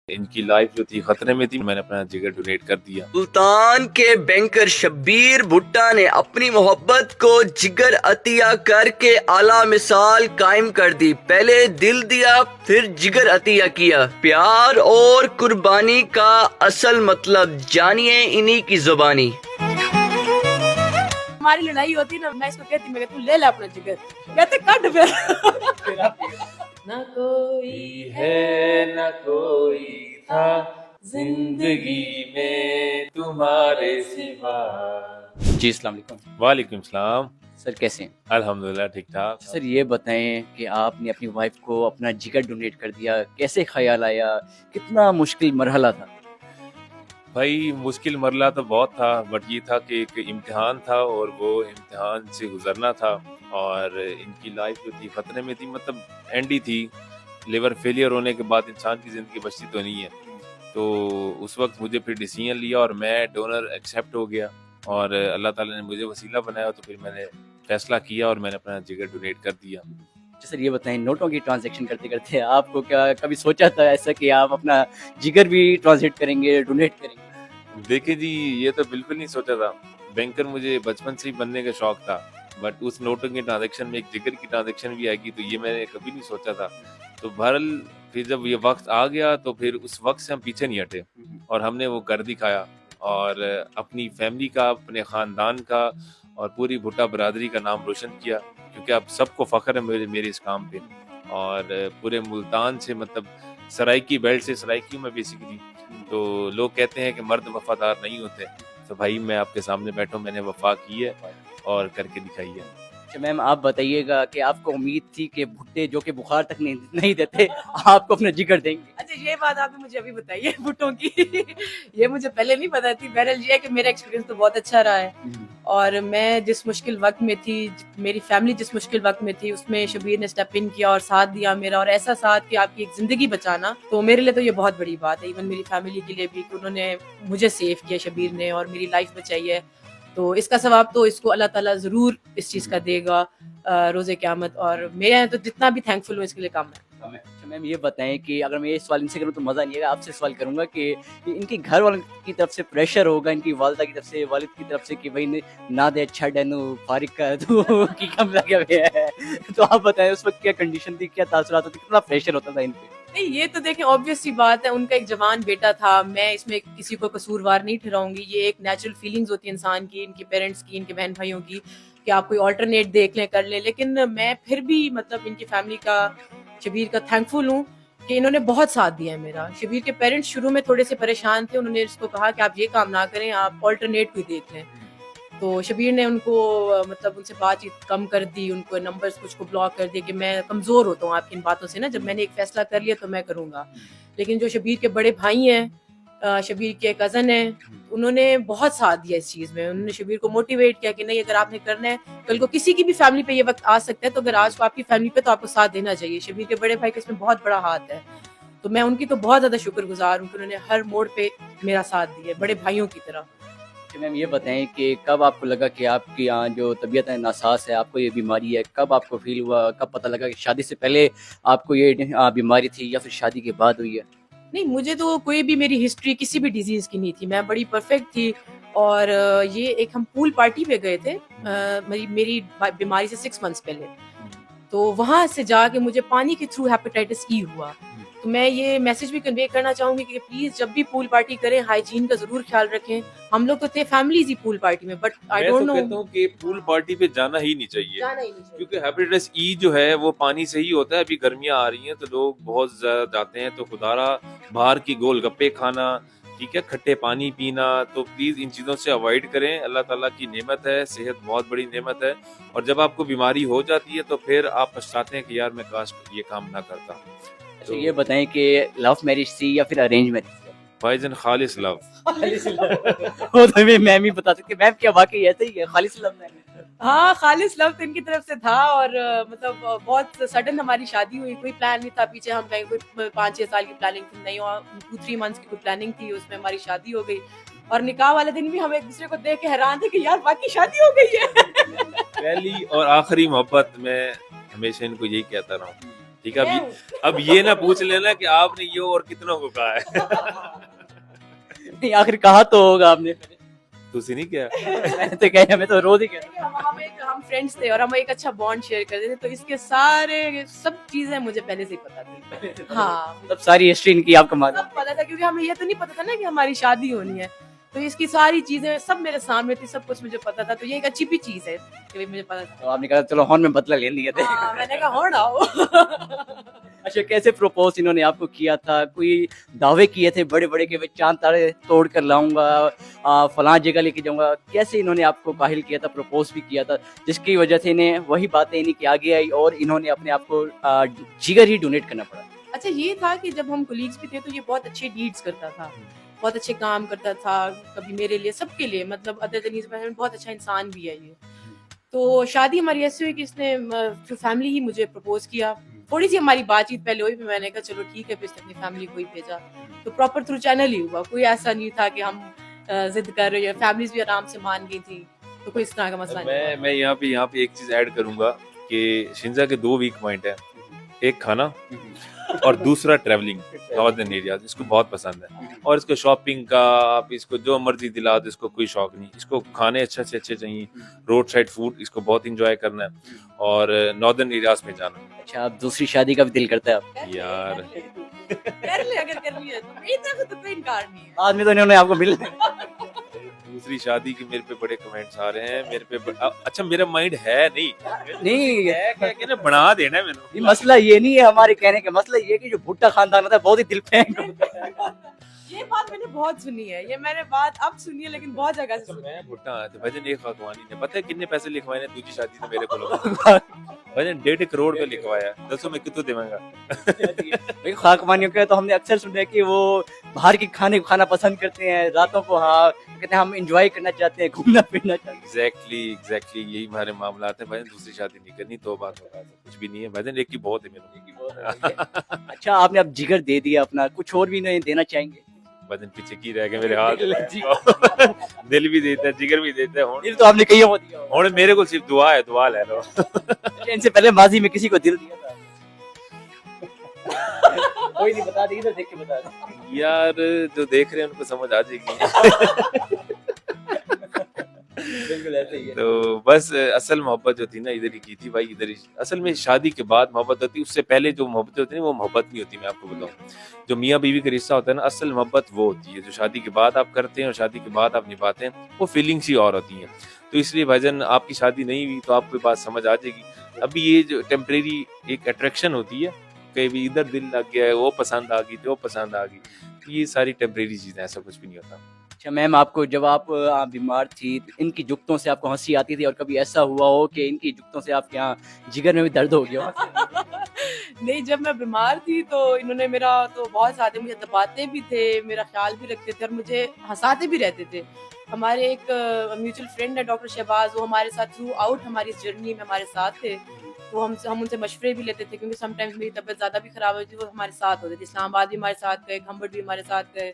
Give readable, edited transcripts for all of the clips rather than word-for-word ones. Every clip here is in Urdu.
ان کی لائف جو تھی خطرے میں تھی، میں نے اپنا جگر ڈونیٹ کر دیا۔ سلطان کے بینکر شبیر بھٹا نے اپنی محبت کو جگر عطیہ کر کے اعلیٰ مثال قائم کر دی۔ پہلے دل دیا پھر جگر عطیہ کیا۔ پیار اور قربانی کا اصل مطلب جانیے انہی کی زبانی۔ ہماری لڑائی ہوتی نا، میں اس کو کہتی میں کہ تو لے لے اپنا جگر، کہتے کٹ پھر نہ کوئی ہے نہ کوئی تھا زندگی میں تمہارے سوا۔ جی السلام علیکم۔ وعلیکم السلام۔ سر کیسے ہیں؟ الحمدللہ ٹھیک ٹھاک۔ سر یہ بتائیں کہ آپ نے اپنی وائف کو اپنا جگر ڈونیٹ کر دیا، کیسے خیال آیا، کتنا مشکل مرحلہ تھا؟ بھائی مشکل مرحلہ تو بہت تھا، بٹ یہ تھا کہ ایک امتحان تھا اور وہ امتحان سے گزرنا تھا، اور ان کی لائف جو تھی خطرے میں تھی، مطلب اینڈ ہی تھی۔ لیور فیلئر ہونے کے بعد انسان کی زندگی بچتی تو نہیں ہے، تو اس وقت مجھے پھر ڈیسیژن لیا اور میں ڈونر ایکسیپٹ ہو گیا، اور اللہ تعالیٰ نے مجھے وسیلہ بنایا، تو پھر میں نے فیصلہ کیا اور میں نے اپنا جگر ڈونیٹ کر دیا۔ سر یہ بتائیں نوٹوں کی ٹرانزیکشن کرتے کرتے آپ کو کیا کبھی سوچا تھا ایسا کہ آپ اپنا جگر بھی ٹرانزیٹ کریں گے، ڈونیٹ کریں گے؟ دیکھیں جی، یہ تو بالکل نہیں سوچا تھا۔ بینکر مجھے بچپن سے ہی بننے کا شوق تھا، بٹ اس نوٹوں کی ٹرانزیکشن میں ایک جگر کی ٹرانزیکشن بھی آئے گی، تو یہ میں نے کبھی نہیں سوچا تھا۔ تو بہرحال پھر جب یہ وقت آ گیا تو پھر اس وقت سے ہم پیچھے نہیں ہٹے، اور ہم نے وہ کر دکھایا، اور اپنی فیملی کا، اپنے خاندان کا اور پوری بھٹا برادری کا نام روشن کیا، کیونکہ اب سب کو فخر ہے میرے اس کام پہ، اور پورے ملتان سے، مطلب سرائکی بیلٹ سے، سرائکی میں بیسیکلی، تو لوگ کہتے ہیں کہ مرد وفادار نہیں ہوتے، تو بھائی میں آپ کے سامنے بیٹھا ہوں، میں نے وفا کی ہے اور کر کے دکھائی ہے۔ اچھا میم آپ بتائیے گا کہ آپ کو امید تھی کہ بھٹے جو کہ بخار تک نہیں دیتے آپ کو اپنا جگر دیں گے؟ اچھا یہ بات آپ نے مجھے ابھی بتائی ہے بھٹوں کی، یہ مجھے پہلے نہیں پتا تھی۔ بہرحال یہ ہے کہ میرا ایکسپیرینس تو بہت اچھا رہا ہے، اور میں جس مشکل وقت میں تھی، میری فیملی جس مشکل وقت میں تھی، اس میں شبیر نے اسٹیپ ان کیا اور ساتھ دیا میرا، اور ایسا ساتھ کہ آپ کی ایک زندگی بچانا، تو میرے لیے تو یہ بہت بڑی بات ہے، ایون میری فیملی کے لیے بھی، کہ انہوں نے مجھے سیو کیا شبیر نے اور میری لائف بچائی ہے، تو اس کا ثواب تو اس کو اللہ تعالیٰ ضرور اس چیز کا دے گا روز قیامت، اور میرے تو جتنا بھی تھینک فل ہوں اس کے لیے کم ہے۔ اچھا میم یہ بتائیں کہ اگر میں یہ سوال ان سے کروں تو مزہ نہیں آئے گا، آپ سے سوال کروں گا کہ ان کی گھر والوں کی طرف سے پریشر ہوگا، ان کی والدہ کی طرف سے، والد کی طرف سے، کہ بھائی نہ دے چھڈ اینو فارغ کر تو کی کم لگے ہوئے ہے، تو آپ بتائیں اس وقت کیا کنڈیشن تھی، کیا تاثرات ہوتے، کتنا پریشر ہوتا تھا ان پہ؟ نہیں یہ تو دیکھیں obvious سی بات ہے، ان کا ایک جوان بیٹا تھا، میں اس میں کسی کو قصوروار نہیں ٹھہراؤں گی، یہ ایک نیچرل فیلنگز ہوتی ہے انسان کی، ان کے پیرنٹس کی، ان کے بہن بھائیوں کی، کہ آپ کوئی آلٹرنیٹ دیکھ لیں، کر لیں، لیکن میں پھر بھی مطلب ان کی فیملی کا، شبیر کا تھینک فل ہوں کہ انہوں نے بہت ساتھ دیا ہے میرا۔ شبیر کے پیرنٹس شروع میں تھوڑے سے پریشان تھے، انہوں نے اس کو کہا کہ آپ یہ کام نہ کریں، آپ آلٹرنیٹ کوئی دیکھ لیں، تو شبیر نے ان کو مطلب ان سے بات چیت کم کر دی، ان کو نمبرز کچھ کو بلاک کر دیے، کہ میں کمزور ہوتا ہوں آپ کی ان باتوں سے نا، جب میں نے ایک فیصلہ کر لیا تو میں کروں گا۔ لیکن جو شبیر کے بڑے بھائی ہیں، شبیر کے کزن ہیں، انہوں نے بہت ساتھ دیا اس چیز میں، انہوں نے شبیر کو موٹیویٹ کیا کہ نہیں اگر آپ نے کرنا ہے، کل کو کسی کی بھی فیملی پہ یہ وقت آ سکتا ہے، تو اگر آج کو آپ کی فیملی پہ تو آپ کو ساتھ دینا چاہیے۔ شبیر کے بڑے بھائی کا اس میں بہت بڑا ہاتھ ہے، تو میں ان کی تو بہت زیادہ شکر گزار ہوں کہ انہوں نے ہر موڑ پہ میرا ساتھ دیا بڑے بھائیوں کی طرح۔ اچھا میم یہ بتائیں کہ کب آپ کو لگا کہ آپ کی جو طبیعت ناساز ہے، آپ کو یہ بیماری ہے، کب آپ کو فیل ہوا، کب پتہ لگا کہ شادی سے پہلے آپ کو یہ بیماری تھی یا پھر شادی کے بعد ہوئی ہے؟ نہیں مجھے تو کوئی بھی میری ہسٹری کسی بھی ڈیزیز کی نہیں تھی، میں بڑی پرفیکٹ تھی، اور یہ ایک ہم پول پارٹی پہ گئے تھے میری بیماری سے 6 منتھس پہلے، تو وہاں سے جا کے مجھے پانی کے تھرو ہیپیٹائٹس ای ہوا، تو میں یہ میسج بھی کنوے کرنا چاہوں گی کہ پلیز جب بھی پول پارٹی کریں ہائیجین کا ضرور خیال رکھیں۔ ہم لوگ تو تھے فیملیز ہی پول پارٹی میں، بٹ آئی میں ڈونٹ تو نو، کہتا ہوں کہ پول پارٹی پہ جانا ہی نہیں چاہیے، جانا ہی نہیں چاہیے۔ کیونکہ ہیپیٹائٹس ای جو ہے وہ پانی سے ہی ہوتا ہے۔ ابھی گرمیاں آ رہی ہیں تو لوگ بہت زیادہ جاتے ہیں، تو خدارا باہر کی گول گپے کھانا، ٹھیک ہے، کھٹے پانی پینا، تو پلیز ان چیزوں سے اوائڈ کریں۔ اللہ تعالیٰ کی نعمت ہے، صحت بہت بڑی نعمت ہے، اور جب آپ کو بیماری ہو جاتی ہے تو پھر آپ پچھتاتے ہیں کہ یار میں کاش یہ کام نہ کرتا۔ اچھا یہ بتائیں کہ لو میرج تھی یا پھر ارینج میرج؟ بھائی جان خالص لو۔ وہ تو میم ہی بتا سکتے، میم کیا واقعی ایسا ہی ہے خالص لو؟ ہاں خالص لفظ ان کی طرف سے تھا، اور مطلب بہت سڈن ہماری شادی ہوئی، کوئی پلان نہیں تھا پیچھے، ہم کہیں کوئی 5-6 سال کی پلاننگ تھی نہیں، اور 2-3 منتھس کی کوئی پلاننگ تھی، اس میں ہماری شادی ہو گئی، اور نکاح والے دن بھی ہم ایک دوسرے کو دیکھ کے حیران تھے کہ یار باقی شادی ہو گئی ہے۔ پہلی اور آخری محبت میں ہمیشہ ان کو یہی کہتا رہا ہوں، ٹھیک ہے. اب یہ نہ پوچھ لینا کہ آپ نے یہ اور کتنوں کو کہا ہے. نہیں آخر کہا تو ہوگا آپ نے. تسی نہیں کیا. میں تو کہہ ہمیں تو روز ہی کہتے ہم فرینڈس تھے اور ہم ایک اچھا بانڈ شیئر کرتے تھے تو اس کے سارے سب چیزیں مجھے پہلے سے ہی پتا تھی. ہاں مطلب ساری ہسٹری ان کی آپ کو معلوم. سب پتا تھا کیونکہ ہمیں یہ تو نہیں پتا تھا نا کہ ہماری شادی ہونی ہے, تو اس کی ساری چیزیں سب میرے سامنے تھی, سب کچھ مجھے پتا تھا, تو یہ ایک اچھی بھی چیز ہے کہ مجھے پتا تھا. تو آپ نے کہا چلو ہون میں بدلہ لے لیا تھا. ہاں, میں نے کہا ہو نا. اچھا کیسے پروپوز انہوں نے آپ کو کیا تھا؟ کوئی دعوے کیے تھے بڑے بڑے کہ میں چاند تارے توڑ کر لاؤں گا, فلاں جگہ لے کے جاؤں گا, کیسے انہوں نے آپ کو کاہل کیا تھا, پروپوز بھی کیا تھا جس کی وجہ سے انہیں وہی باتیں انہیں کی آگے آئی اور انہوں نے اپنے آپ کو جگر ہی ڈونیٹ کرنا پڑا؟ اچھا یہ تھا کہ جب ہم کولیگز بھی تھے تو یہ بہت اچھے ڈیڈز کرتا تھا, بہت اچھے کام کرتا تھا, کبھی میرے لیے سب کے لیے, مطلب ادر دین بہت اچھا انسان بھی ہے یہ. تو شادی ہماری ایسی ہوئی کہ اس نے جو فیملی ہی مجھے پرپوز کیا. تھوڑی سی ہماری بات چیت پہلے ہوئی, پھر میں نے کہا چلو ٹھیک ہے, پھر اس نے اپنی فیملی کو ہی بھیجا. تو پراپر تھرو چینل ہی ہوا, کوئی ایسا نہیں تھا کہ ہم ضد کر رہے ہیں, فیملیز بھی آرام سے مان گئی تھی, تو کوئی اس طرح کا مسئلہ نہیں. میں یہاں پہ ایک چیز ایڈ کروں گا کہ شنزا کے 2 ویک پوائنٹ ہیں, ایک کھانا اور دوسرا ٹریولنگ ناردرن ایریاز. اس کو بہت پسند ہے اور اس کو شاپنگ کا آپ اس کو جو مرضی دلا دو, اس کو کوئی شوق نہیں. اس کو کھانے اچھے سے اچھے چاہیے, روڈ سائڈ فوڈ اس کو بہت انجوائے کرنا ہے اور ناردرن ایریاز میں جانا. اچھا آپ دوسری شادی کا بھی دل کرتا ہے آپ؟ یار کر لے اگر کرنی ہے تو, اتنا تو کوئی انکار نہیں ہے. بعد میں تو انہوں نے آپ کو مل دوسری شادی کے میرے پہ بڑے کمنٹس آ رہے ہیں میرے پہ. اچھا میرا مائنڈ ہے نہیں ہے کہ بنا دینا ہے میں نے. مسئلہ یہ نہیں ہے ہمارے کہنے کا, مسئلہ یہ کہ جو بھٹا خاندان ہوتا ہے بہت ہی دل پھینک ہوتا ہے. یہ بات میں نے بہت سنی ہے, یہ میں نے بات اب سنی ہے لیکن بہت جگہ سے سنی ہے. میں بھٹا تو بھجن ایک خاکوانی نے پتہ ہے کتنے پیسے لکھوائے نے دوسری شادی سے میرے کو بھجن 1.5 کروڑ پہ لکھوایا. دسو میں کتوں دوں گا. خاکمانیوں کا تو ہم نے اکثر سنا ہے کہ وہ باہر کے کھانے کو کھانا پسند کرتے ہیں, راتوں کو ہاں کہتے ہیں ہم انجوائے کرنا چاہتے ہیں, گھومنا پھرنا چاہتے ہیں. ایگزیکٹلی یہی ہمارے معاملات ہیں. بھجن دوسری شادی نہیں کرنی, تو بات ہوگا کچھ بھی نہیں ہے. بھجن ایک کی بہت ہے میرے. اچھا آپ نے اب جگر دے دیا اپنا, کچھ اور بھی نہیں دینا چاہیں گے؟ بدن پیچھے کی رہ گئے میرے ہاتھ. دل بھی دیتا ہے, جگر بھی دیتا ہے. دل تو آپ نے کہی وہ دیا ہوگا. ہوں میرے کو صرف دعا ہے, دعا لے لو. ان سے پہلے ماضی میں کسی کو دل دیا تھا؟ کوئی نہیں, بتا دیں تو دیکھ کے بتا دیں. یار جو دیکھ رہے ہیں ان کو سمجھ آ جائے گی. بالکل ایسے ہی ہے. تو بس اصل محبت جو تھی نا ادھر ہی کی تھی بھائی, ادھر ہی. اصل میں شادی کے بعد محبت ہوتی, اس سے پہلے جو محبت ہوتی ہے وہ محبت نہیں ہوتی. میں آپ کو بتاؤں جو میاں بیوی کا رشتہ ہوتا ہے نا, اصل محبت وہ ہوتی ہے جو شادی کے بعد آپ کرتے ہیں اور شادی کے بعد آپ نبھاتے ہیں. وہ فیلنگس ہی اور ہوتی ہیں. تو اس لیے بھجن آپ کی شادی نہیں ہوئی تو آپ کو بات سمجھ آ جائے گی. ابھی یہ جو ٹیمپریری ایک اٹریکشن ہوتی ہے کہ بھی ادھر دل لگ گیا ہے, وہ پسند آ گئی تو وہ پسند آ گئی, یہ ساری ٹیمپریری چیزیں, ایسا کچھ بھی نہیں ہوتا. اچھا میم آپ کو جب آپ بیمار تھی ان کی جگتوں سے آپ کو ہنسی آتی تھی, اور کبھی ایسا ہوا ہو کہ ان کی جگتوں سے آپ کے یہاں جگر میں بھی درد ہو گیا ہو؟ نہیں, جب میں بیمار تھی تو انہوں نے میرا تو بہت زیادہ مجھے دباتے بھی تھے, میرا خیال بھی رکھتے تھے اور مجھے ہنساتے بھی رہتے تھے. ہمارے ایک میوچل فرینڈ ہے ڈاکٹر شہباز, وہ ہمارے ساتھ تھرو آؤٹ ہماری اس جرنی میں ہمارے ساتھ تھے. تو ہم ان سے مشورے بھی لیتے تھے کیونکہ سم ٹائمز میری طبیعت زیادہ بھی خراب ہوتی تھی, وہ ہمارے ساتھ ہوتے تھے. اسلام آباد بھی ہمارے ساتھ گئے, کھمبٹ بھی ہمارے ساتھ گئے,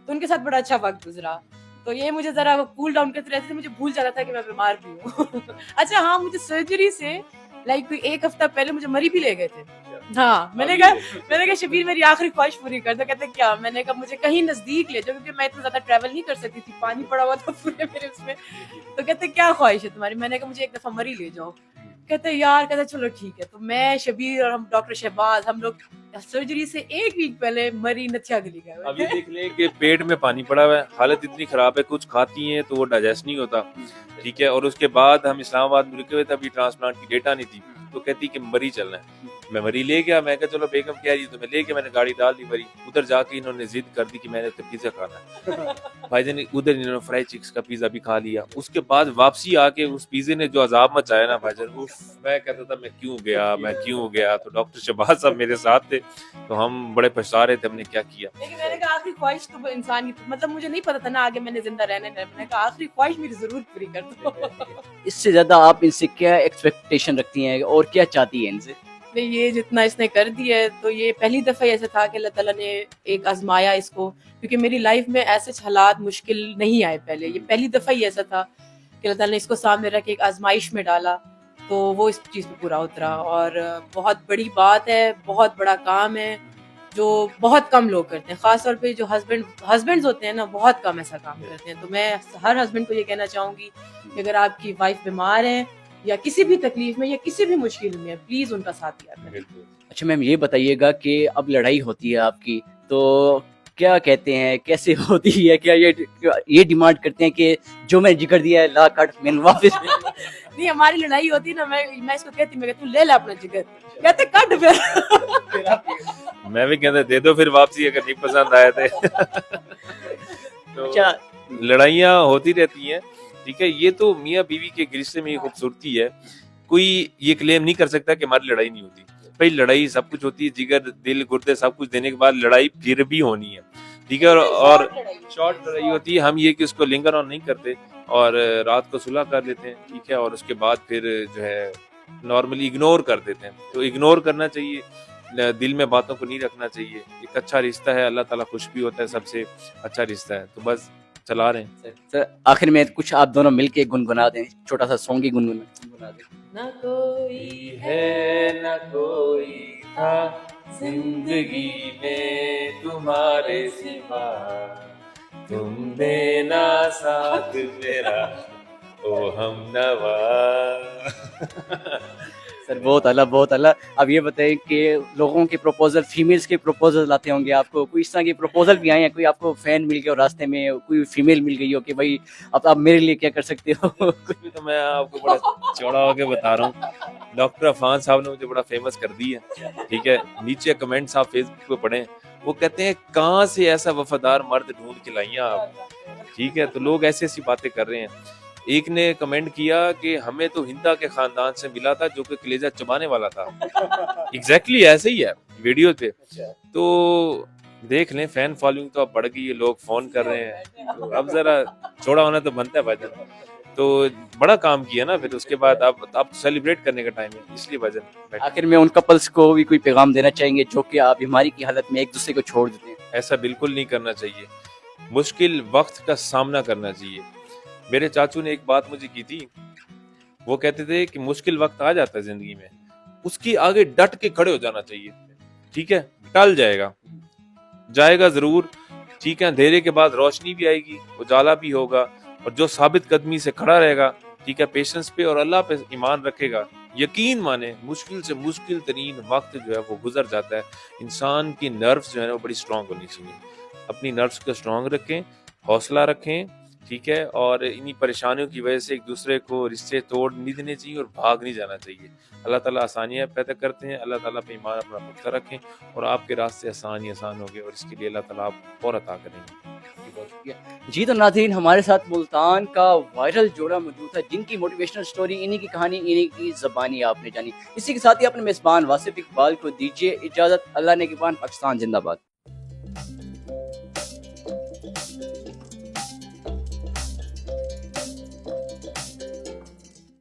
تو ان کے ساتھ بڑا اچھا وقت گزرا. تو یہ مجھے ذرا کول ڈاؤن کرتے رہتے تھے, مجھے بھول جاتا تھا کہ میں بیمار بھی ہوں. اچھا ہاں, مجھے سرجری سے لائک کوئی 1 ہفتہ پہلے مجھے مری بھی لے گئے تھے. ہاں میں نے کہا شبیر میری آخری خواہش پوری کر دو. کہتے کیا؟ میں نے کہا مجھے کہیں نزدیک لے جاؤ, کیونکہ میں اتنا زیادہ ٹریول نہیں کر سکتی تھی, پانی پڑا ہوا تھا پورے میرے اس میں. تو کہتے کیا خواہش ہے تمہاری؟ میں نے کہا مجھے 1 دفعہ مری لے جاؤ. کہتے یار, کہتے چلو ٹھیک ہے. تو میں, شبیر اور ہم ڈاکٹر شہباز, ہم لوگ سرجری سے 1 ویک پہلے مری نتھیا گلی گئے. اب یہ دیکھ لیں کہ پیٹ میں پانی پڑا ہوا ہے, حالت اتنی خراب ہے, کچھ کھاتی ہیں تو وہ ڈائجسٹ نہیں ہوتا, ٹھیک ہے. اور اس کے بعد ہم اسلام آباد میں رکے ہوئے تھے, ابھی ٹرانسپلانٹ کی ڈیٹا نہیں تھی, تو کہتی کہ مری چلنا ہے. میں مری لے گیا, میں کہا چلو بیگم کہہ رہی تو میں لے کے میں نے گاڑی ڈال دی مری. ادھر جا کے انہوں نے ضد کر دی کہ میں نے تو پیزا کھانا ہے. بھائی جان ادھر انہوں نے فرائی چکس کا پیزا بھی کھا لیا. اس کے بعد واپسی آ کے اس پیزے نے جو عذاب مچایا نا بھائی جان, میں کہتا تھا میں کیوں گیا. تو ڈاکٹر شہباز صاحب میرے ساتھ تھے, تو ہم بڑے پچھتا رہے تھے ہم نے کیا کیا. لیکن میں نے کہا آخری خواہش تو انسان کی, مطلب مجھے نہیں پتا تھا نا آگے میں نے زندہ رہنے, میں نے کہا آخری خواہش میری ضرور پوری کر دو. اس سے زیادہ آپ ان سے کیا ایکسپیکٹیشن رکھتی ہیں اور کیا چاہتی ہیں ان سے؟ یہ جتنا اس نے کر دیا ہے, تو یہ پہلی دفعہ ایسا تھا کہ اللہ تعالیٰ نے ایک آزمایا اس کو, کیونکہ میری لائف میں ایسے حالات مشکل نہیں آئے پہلے. یہ پہلی دفعہ ہی ایسا تھا کہ اللہ تعالیٰ نے اس کو سامنے رکھ کے ایک آزمائش میں ڈالا. تو وہ اس چیز پہ پورا اترا. اور بہت بڑی بات ہے, بہت بڑا کام ہے جو بہت کم لوگ کرتے ہیں, خاص طور پہ جو ہسبینڈز ہوتے ہیں نا, بہت کم ایسا کام کرتے ہیں. تو میں ہر ہسبینڈ کو یہ کہنا چاہوں گی کہ اگر آپ کی وائف بیمار ہے یا کسی بھی تکلیف میں یا کسی بھی مشکل میں, پلیز ان کا ساتھ دیا کریں. اچھا میم یہ بتائیے گا کہ اب لڑائی ہوتی ہے آپ کی, تو کیا کہتے ہیں, کیسے ہوتی ہے, کیا یہ ڈیمانڈ کرتے ہیں کہ جو میں جگر دیا ہے لا کٹ میں واپس؟ نہیں, ہماری لڑائی ہوتی ہے نا, میں اس کو کہتی, میں کہتی ہوں لے لے اپنا جگر, کہتے کٹ پھر. میں بھی کہتا دے دو پھر واپسی اگر نہیں پسند آئے تھے. تو اچھا لڑائیاں ہوتی رہتی ہیں, ٹھیک ہے, یہ تو میاں بیوی کے رشتے میں خوبصورتی ہے. کوئی یہ کلیم نہیں کر سکتا کہ ہماری لڑائی نہیں ہوتی. بھائی لڑائی سب کچھ ہوتی ہے, جگر دل گردے سب کچھ دینے کے بعد لڑائی پھر بھی ہونی ہے, ٹھیک ہے. اور شارٹ لڑائی ہوتی ہے, ہم یہ کہ اس کو لنگر آن نہیں کرتے اور رات کو صلح کر لیتے ہیں, ٹھیک ہے, اور اس کے بعد پھر جو ہے نارملی اگنور کر دیتے ہیں. تو اگنور کرنا چاہیے, دل میں باتوں کو نہیں رکھنا چاہیے. ایک اچھا رشتہ ہے, اللہ تعالیٰ خوش بھی ہوتا ہے, سب سے اچھا رشتہ ہے. تو بس چلا رہے ہیں. سر آخر میں کچھ آپ دونوں مل کے گنگنا دیں, چھوٹا سا سانگ ہی گنگنا دیں. نہ کوئی ہے نہ کوئی تھا زندگی میں تمہارے سوا, تم دینا ساتھ میرا او ہم نوا. سر بہت اعلیٰ بہت اعلیٰ. اب یہ بتائیں کہ لوگوں کے پروپوزل, فیمیلز کے پروپوزل آتے ہوں گے آپ کو, کوئی اس طرح کے پروپوزل بھی آئے ہیں, کوئی آپ کو فین مل گیا اور راستے میں کوئی فیمیل مل گئی ہو کہ بھائی اب آپ میرے لیے کیا کر سکتے ہو؟ کچھ بھی تو میں آپ کو بڑا چوڑا ہو کے بتا رہا ہوں. ڈاکٹر عفان صاحب نے مجھے بڑا فیمس کر دی ہے, ٹھیک ہے. نیچے کمنٹس آپ فیس بک پہ پڑھیں, وہ کہتے ہیں کہاں سے ایسا وفادار مرد ڈھونڈ کے لائیں آپ, ٹھیک ہے. تو لوگ ایسی ایسی باتیں کر رہے ہیں. ایک نے کمنٹ کیا کہ ہمیں تو ہندا کے خاندان سے ملا تھا جو کہ کلیجہ چبانے والا تھا. ایگزیکٹلی ایسے ہی ہے ویڈیو پہ. تو دیکھ لیں, فین فالوئنگ تو اب بڑھ گئی ہے, لوگ فون کر رہے ہیں, تو اب ذرا چھوڑا ہونا تو بنتا ہے بھجن. تو بڑا کام کیا نا, پھر اس کے بعد اب سیلیبریٹ کرنے کا ٹائم ہے, اس لیے بھجن. آخر میں ان کپلس کو بھی کوئی پیغام دینا چاہیں گے جو کہ آپ بیماری کی حالت میں ایک دوسرے کو چھوڑ دیتے ہیں؟ ایسا بالکل نہیں کرنا چاہیے, مشکل وقت کا سامنا کرنا چاہیے. میرے چاچو نے ایک بات مجھے کی تھی, وہ کہتے تھے کہ مشکل وقت آ جاتا ہے زندگی میں, اس کی آگے ڈٹ کے کھڑے ہو جانا چاہیے, ٹھیک ہے. ٹل جائے گا ضرور, ٹھیک ہے. اندھیرے کے بعد روشنی بھی آئے گی, اجالا بھی ہوگا, اور جو ثابت قدمی سے کھڑا رہے گا, ٹھیک ہے, پیشنس پہ اور اللہ پہ ایمان رکھے گا, یقین مانے مشکل سے مشکل ترین وقت جو ہے وہ گزر جاتا ہے. انسان کی نروس جو ہے وہ بڑی اسٹرانگ ہونی چاہیے. اپنی نروس کو اسٹرانگ رکھیں, حوصلہ رکھیں, ٹھیک ہے. اور انہی پریشانیوں کی وجہ سے ایک دوسرے کو رشتے توڑ نہیں دینے چاہیے اور بھاگ نہیں جانا چاہیے. اللہ تعالیٰ آسانیاں پیدا کرتے ہیں, اللہ تعالیٰ پہ ایمان اپنا پختہ رکھیں اور آپ کے راستے آسان ہو گئے, اور اس کے لیے اللہ تعالیٰ آپ اور عطا کریں گے. جی تو ناظرین, ہمارے ساتھ ملتان کا وائرل جوڑا موجود ہے جن کی موٹیویشنل سٹوری, انہی کی کہانی, انہی کی زبانی آپ نے جانی. اسی کے ساتھ ہی اپنے میزبان واصف اقبال کو دیجیے اجازت. اللہ نے نگہبان. پاکستان زندہ باد.